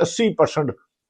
80%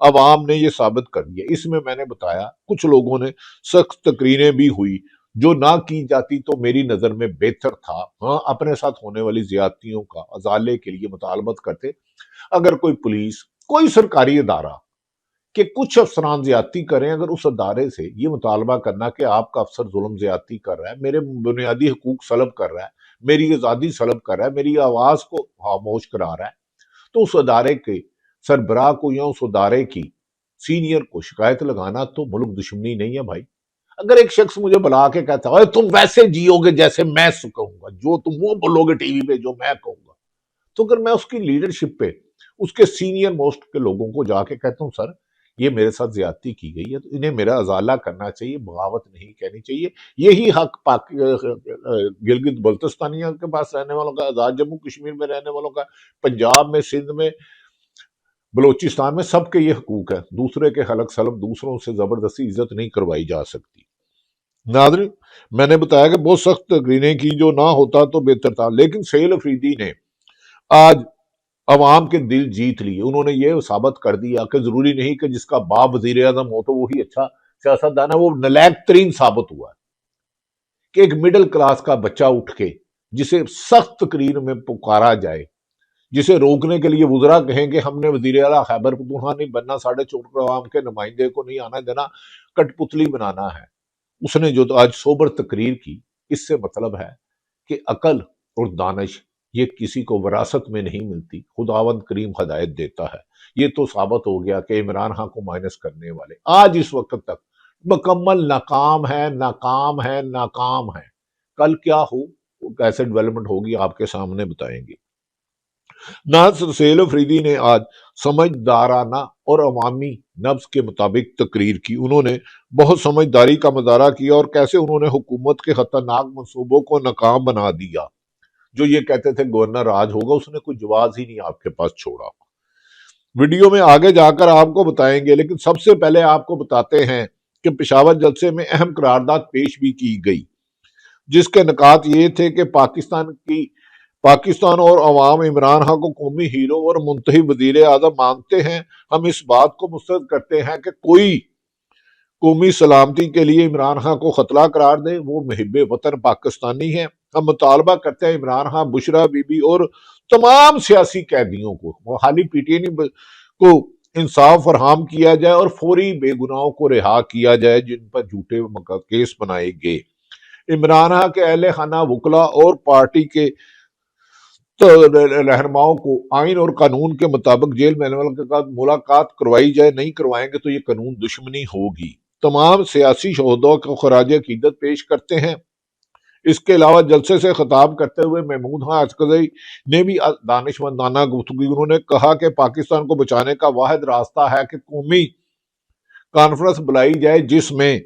عوام نے یہ ثابت کر دیا۔ اس میں نے بتایا کچھ لوگوں نے سخت تقریریں بھی ہوئی جو نہ کی جاتی تو میری نظر میں بہتر تھا۔ ہاں، اپنے ساتھ ہونے والی زیادتیوں کا ازالے کے لیے مطالبت کرتے۔ اگر کوئی پولیس، کوئی سرکاری ادارہ کہ کچھ افسران زیادتی کریں، اگر اس ادارے سے یہ مطالبہ کرنا کہ آپ کا افسر ظلم زیادتی کر رہا ہے، میرے بنیادی حقوق سلب کر رہا ہے، میری آزادی سلب کر رہا ہے، میری آواز کو خاموش کرا رہا ہے، تو اس ادارے کے سربراہ کو یا اس ادارے کی سینئر کو شکایت لگانا تو ملک دشمنی نہیں ہے بھائی۔ اگر ایک شخص مجھے بلا کے کہتا ہے تم ویسے جیو گے جیسے میں کہوں گا، جو تم وہ بولو گے ٹی وی پہ جو میں کہوں گا، تو اگر میں اس کی لیڈرشپ پہ اس کے سینئر موسٹ کے لوگوں کو جا کے کہتا ہوں سر یہ میرے ساتھ زیادتی کی گئی ہے تو انہیں میرا ازالہ کرنا چاہیے، بغاوت نہیں کہنی چاہیے، یہی حق گلگت بلتستانیہ کے پاس رہنے والوں کا، آزاد جموں کشمیر میں رہنے والوں کا، پنجاب میں، سندھ میں، بلوچستان میں، سب کے یہ حقوق ہے۔ دوسرے کے حلق سلب، دوسروں سے زبردستی عزت نہیں کروائی جا سکتی۔ ناظرین، میں نے بتایا کہ بہت سخت تقریریں کی جو نہ ہوتا تو بہتر تھا، لیکن سہیل افریدی نے آج عوام کے دل جیت لیے۔ انہوں نے یہ ثابت کر دیا کہ ضروری نہیں کہ جس کا باپ وزیر اعظم ہو تو وہی اچھا سیاستدان ہے۔ وہ نالائق ترین ثابت ہوا ہے کہ ایک مڈل کلاس کا بچہ اٹھ کے جسے سخت تقریر میں پکارا جائے، جسے روکنے کے لیے وزراء کہیں کہ ہم نے وزیر اعلیٰ خیبر پختونخوا نہیں بننا، 4.25 عوام کے نمائندے کو نہیں آنا دینا، کٹ پتلی بنانا ہے، اس نے جو آج سوبر تقریر کی، اس سے مطلب ہے کہ عقل اور دانش یہ کسی کو وراثت میں نہیں ملتی، خداوند کریم ہدایت دیتا ہے۔ یہ تو ثابت ہو گیا کہ عمران خان کو مائنس کرنے والے آج اس وقت تک مکمل ناکام ہے، ناکام ہے، ناکام ہے۔ کل کیا ہو، کیسے ڈیولپمنٹ ہوگی، آپ کے سامنے بتائیں گے۔ ناصر سہیل افریدی نے آج سمجھدارانہ اور عوامی نبض کے مطابق تقریر کی۔ انہوں نے بہت سمجھداری کا مظاہرہ کیا اور کیسے انہوں نے حکومت کے خطرناک منصوبوں کو ناکام بنا دیا۔ جو یہ کہتے تھے گورنر راج ہوگا، اس نے کوئی جواز ہی نہیں آپ کے پاس چھوڑا۔ ویڈیو میں آگے جا کر آپ کو بتائیں گے، لیکن سب سے پہلے آپ کو بتاتے ہیں کہ پشاور جلسے میں اہم قرارداد پیش بھی کی گئی، جس کے نکات یہ تھے کہ پاکستان اور عوام عمران خان کو قومی ہیرو اور منتخب وزیر اعظم مانتے ہیں۔ ہم اس بات کو مسترد کرتے ہیں کہ کوئی قومی سلامتی کے لیے عمران خان کو خطرہ قرار دے، وہ محب وطن پاکستانی ہیں۔ ہم مطالبہ کرتے ہیں عمران خان، بشرا بی بی اور تمام سیاسی قیدیوں کو، حالی پی ٹی آئی کو انصاف فراہم کیا جائے اور فوری بے گناہوں کو رہا کیا جائے جن پر جھوٹے کیس بنائے گئے۔ عمران خان کے اہل خانہ، وکلا اور پارٹی کے رہنماؤں کو آئین اور قانون کے مطابق جیل میں ملاقات کروائی جائے، نہیں کروائیں گے تو یہ قانون دشمنی ہوگی۔ تمام سیاسی شہداء کو خراج عقیدت پیش کرتے ہیں۔ اس کے علاوہ جلسے سے خطاب کرتے ہوئے محمود خان اچکزئی نے بھی دانشمندانہ گفتگو، انہوں نے کہا کہ پاکستان کو بچانے کا واحد راستہ ہے کہ قومی کانفرنس بلائی جائے جس میں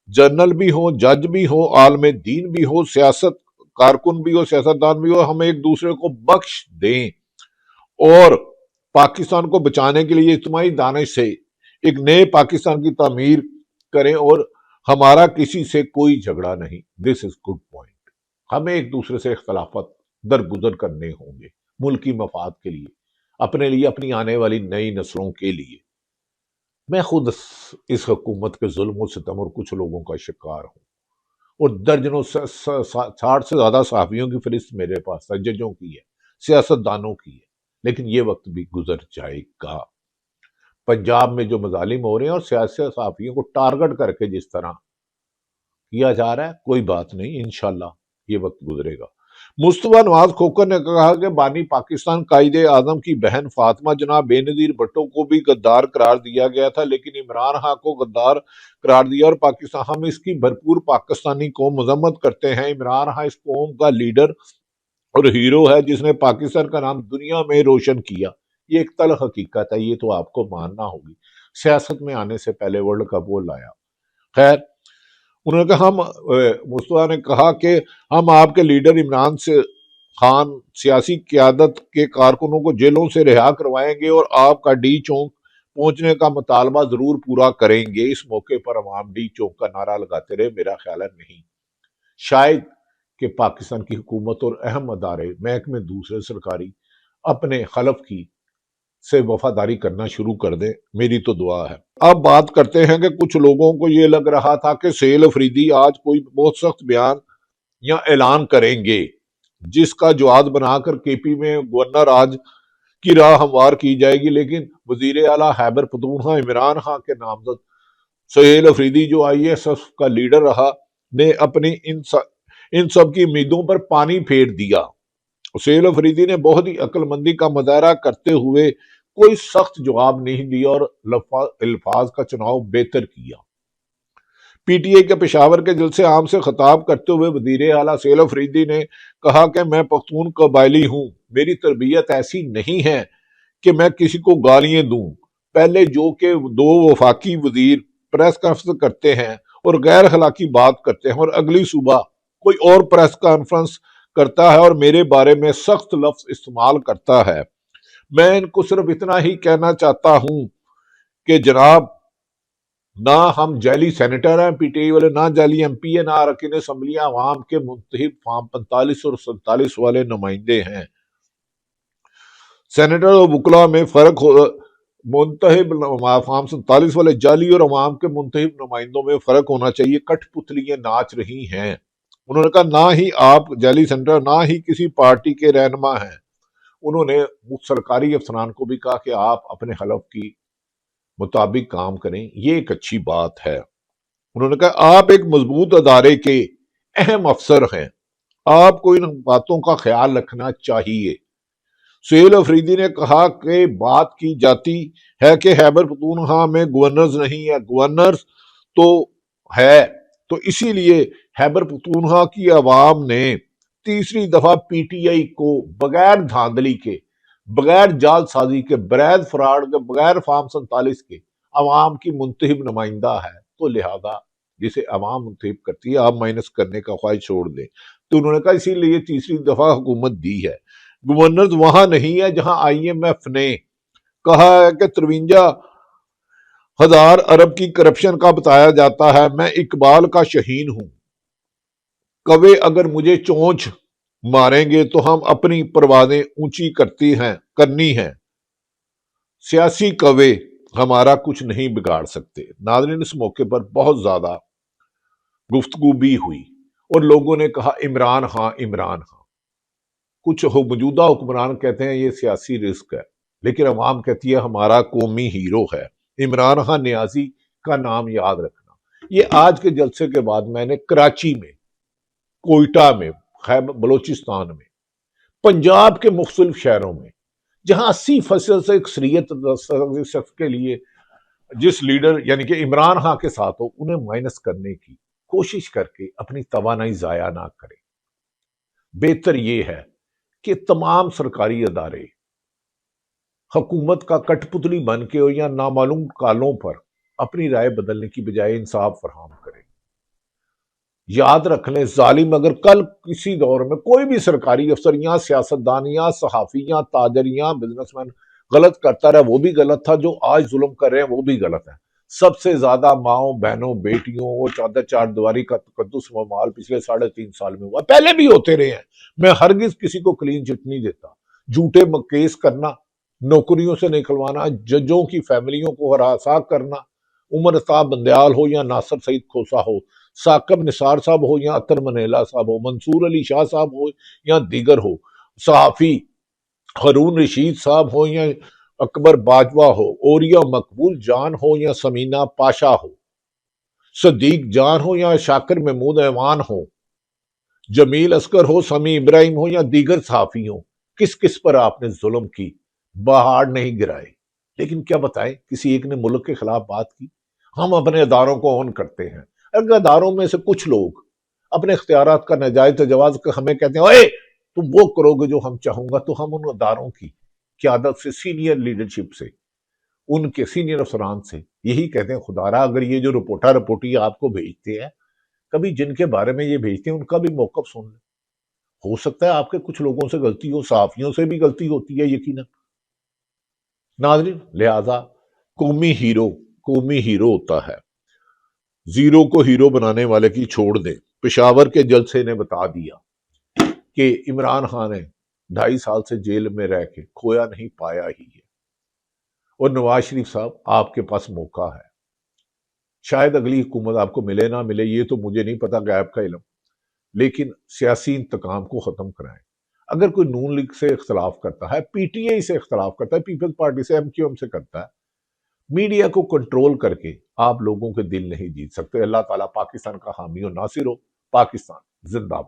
جنرل بھی ہو، جج بھی ہو، عالم دین بھی ہو، سیاست کارکن بھی ہو، سیاستدان بھی ہو، ہم ایک دوسرے کو بخش دیں اور پاکستان کو بچانے کے لیے اجتماعی دانش سے ایک نئے پاکستان کی تعمیر کریں، اور ہمارا کسی سے کوئی جھگڑا نہیں۔ دس از گڈ پوائنٹ۔ ہمیں ایک دوسرے سے اختلافات درگزر کرنے ہوں گے ملکی مفاد کے لیے، اپنے لیے، اپنی آنے والی نئی نسلوں کے لیے۔ میں خود اس حکومت کے ظلم و ستم اور کچھ لوگوں کا شکار ہوں، اور درجنوں 60 سے زیادہ صحافیوں کی فہرست میرے پاس ہے، ججوں کی ہے، سیاستدانوں کی ہے، لیکن یہ وقت بھی گزر جائے گا۔ پنجاب میں جو مظالم ہو رہے ہیں اور سیاسی صحافیوں کو ٹارگٹ کر کے جس طرح کیا جا رہا ہے، کوئی بات نہیں، انشاءاللہ یہ وقت گزرے گا۔ مصطفیٰ نواز کھوکھر نے کہا کہ بانی پاکستان قائد اعظم کی بہن فاطمہ جناب بے نظیر بھٹو کو بھی غدار قرار دیا گیا تھا، لیکن عمران خان کو غدار قرار دیا اور پاکستان، ہم اس کی بھرپور پاکستانی قوم مذمت کرتے ہیں۔ عمران خان اس قوم کا لیڈر اور ہیرو ہے جس نے پاکستان کا نام دنیا میں روشن کیا۔ یہ ایک تلخ حقیقت ہے، یہ تو آپ کو ماننا ہوگی۔ سیاست میں آنے سے پہلے ورلڈ کپ وہ لایا۔ خیر، انہوں نے کہا مصطفیٰ نے کہا کہ ہم آپ کے لیڈر عمران خان سیاسی قیادت کے کارکنوں کو جیلوں سے رہا کروائیں گے اور آپ کا ڈی چونک پہنچنے کا مطالبہ ضرور پورا کریں گے۔ اس موقع پر عوام ڈی چونک کا نعرہ لگاتے رہے۔ میرا خیال ہے نہیں، شاید کہ پاکستان کی حکومت اور اہم ادارے، محکمے دوسرے سرکاری اپنے خلف کی سے وفاداری کرنا شروع کر دیں، میری تو دعا ہے۔ اب بات کرتے ہیں کہ کچھ لوگوں کو یہ لگ رہا تھا کہ سہیل افریدی آج کوئی بہت سخت بیان یا اعلان کریں گے، جس کا جواد بنا کر کے پی میں گورنر آج کی راہ ہموار کی جائے گی، لیکن وزیر اعلیٰ خیبر پختونخوا عمران خان کے نامزد سہیل افریدی جو آئی ایس ایف کا لیڈر رہا نے اپنی ان سب کی امیدوں پر پانی پھیر دیا۔ سہیل افریدی نے بہت ہی عقل مندی کا مظاہرہ کرتے ہوئے کوئی سخت جواب نہیں دیا اور الفاظ کا چناؤ بہتر کیا۔ پی ٹی آئی کے پشاور کے جلسے عام سے خطاب کرتے ہوئے وزیر اعلیٰ سہیل افریدی نے کہا کہ میں پختون قبائلی ہوں، میری تربیت ایسی نہیں ہے کہ میں کسی کو گالیاں دوں۔ پہلے جو کہ 2 وفاقی وزیر پریس کانفرنس کرتے ہیں اور غیر اخلاقی بات کرتے ہیں اور اگلی صبح کوئی اور پریس کانفرنس کرتا ہے اور میرے بارے میں سخت لفظ استعمال کرتا ہے، میں ان کو صرف اتنا ہی کہنا چاہتا ہوں کہ جناب، نہ ہم جعلی سینیٹر ہیں پی ٹی آئی والے، نہ جعلی ایم پی ہے، نہ ارکین اسمبلیاں عوام کے منتخب فارم 45 اور 47 والے نمائندے ہیں۔ سینیٹر اور وکلا میں فرق منتخب فارم 47 والے جعلی اور عوام کے منتخب نمائندوں میں فرق ہونا چاہیے۔ کٹھ پتلیاں ناچ رہی ہیں۔ انہوں نے کہا نہ ہی آپ جعلی سینیٹر، نہ ہی کسی پارٹی کے رہنما ہیں۔ انہوں نے سرکاری افسران کو بھی کہا کہ آپ اپنے حلف کی مطابق کام کریں، یہ ایک اچھی بات ہے۔ انہوں نے کہا آپ ایک مضبوط ادارے کے اہم افسر ہیں، آپ کو ان باتوں کا خیال رکھنا چاہیے۔ سہیل افریدی نے کہا کہ بات کی جاتی ہے کہ خیبر پختونخوا میں گورنرز نہیں ہے، گورنرز تو ہے، تو اسی لیے خیبر پختونخوا کی عوام نے تیسری دفعہ پی ٹی آئی کو بغیر دھاندلی کے، بغیر جال سازی کے، بغیر فراڈ کے، بغیر فارم 47 کے عوام کی منتخب نمائندہ ہے، تو لہذا جسے عوام منتخب کرتی ہے آپ مائنس کرنے کا خواہش چھوڑ دیں۔ تو انہوں نے کہا اسی لیے تیسری دفعہ حکومت دی ہے۔ گورنرز وہاں نہیں ہے جہاں آئی ایم ایف نے کہا ہے کہ 53,000 ارب کی کرپشن کا بتایا جاتا ہے۔ میں اقبال کا شہین ہوں، کوے اگر مجھے چونچ ماریں گے تو ہم اپنی پروازیں اونچی کرنی ہیں، سیاسی کوے ہمارا کچھ نہیں بگاڑ سکتے۔ ناظرین، اس موقع پر بہت زیادہ گفتگو بھی ہوئی اور لوگوں نے کہا عمران خان عمران خان۔ کچھ موجودہ حکمران کہتے ہیں یہ سیاسی رزق ہے، لیکن عوام کہتی ہے ہمارا قومی ہیرو ہے۔ عمران خان نیازی کا نام یاد رکھنا۔ یہ آج کے جلسے کے بعد میں نے کراچی میں، کوئٹہ میں، خیبر بلوچستان میں، پنجاب کے مختلف شہروں میں، جہاں 80% سے اکثریت شخص کے لیے جس لیڈر یعنی کہ عمران خان کے ساتھ ہو، انہیں مائنس کرنے کی کوشش کر کے اپنی توانائی ضائع نہ کرے۔ بہتر یہ ہے کہ تمام سرکاری ادارے حکومت کا کٹ پتلی بن کے ہو یا نامعلوم کالوں پر اپنی رائے بدلنے کی بجائے انصاف فراہم کریں۔ یاد رکھ لیں ظالم اگر کل کسی دور میں کوئی بھی سرکاری افسر یا سیاستدان یا صحافی یا تاجر یا بزنس مین غلط کرتا رہا، وہ بھی غلط تھا، جو آج ظلم کر رہے ہیں وہ بھی غلط ہے۔ سب سے زیادہ ماؤں بہنوں بیٹیوں اور چادر چار دیواری کا تقدس و مال پچھلے 3.5 سال میں ہوا، پہلے بھی ہوتے رہے ہیں۔ میں ہرگز کسی کو کلین چٹ نہیں دیتا۔ جھوٹے کیس کرنا، نوکریوں سے نکلوانا، ججوں کی فیملیوں کو ہراساں کرنا، عمر افتاب بندیال ہو یا ناصر سعید کھوسا ہو، ثاقب نثار صاحب ہو یا اطہر منیلا صاحب ہو، منصور علی شاہ صاحب ہو یا دیگر ہو، صحافی ہارون رشید صاحب ہو یا اکبر باجوہ ہو، اوریا مقبول جان ہو یا سمینہ پاشا ہو، صدیق جان ہو یا شاکر محمود ایوان ہو، جمیل اصغر ہو، سمیع ابراہیم ہو یا دیگر صحافی ہوں، کس پر آپ نے ظلم کی، پہاڑ نہیں گرائے، لیکن کیا بتائیں کسی ایک نے ملک کے خلاف بات کی؟ ہم اپنے اداروں کو اون کرتے ہیں۔ اگر اداروں میں سے کچھ لوگ اپنے اختیارات کا ناجائز تجاوز ہمیں کہتے ہیں اوے تم وہ کرو گے جو ہم چاہوں گا، تو ہم ان اداروں کی قیادت سے، سینئر لیڈرشپ سے، ان کے سینئر افسران سے یہی کہتے ہیں خدا را اگر یہ جو رپورٹی آپ کو بھیجتے ہیں، کبھی جن کے بارے میں یہ بھیجتے ہیں ان کا بھی موقف سن لیں۔ ہو سکتا ہے آپ کے کچھ لوگوں سے غلطی ہو، صحافیوں سے بھی غلطی ہوتی ہے یقیناً۔ ناظرین، لہذا قومی ہیرو ہوتا ہے، زیرو کو ہیرو بنانے والے کی چھوڑ دیں۔ پشاور کے جلسے نے بتا دیا کہ عمران خان نے 2.5 سال سے جیل میں رہ کے کھویا نہیں، پایا ہی ہے۔ اور نواز شریف صاحب آپ کے پاس موقع ہے، شاید اگلی حکومت آپ کو ملے نہ ملے، یہ تو مجھے نہیں پتا، غیب کا علم، لیکن سیاسی انتقام کو ختم کرائیں۔ اگر کوئی نون لیگ سے اختلاف کرتا ہے، پی ٹی آئی سے اختلاف کرتا ہے، پیپلز پارٹی سے، ایم کیو ایم سے کرتا ہے، میڈیا کو کنٹرول کر کے آپ لوگوں کے دل نہیں جیت سکتے۔ اللہ تعالیٰ پاکستان کا حامی و ناصر ہو۔ پاکستان زندہ باد۔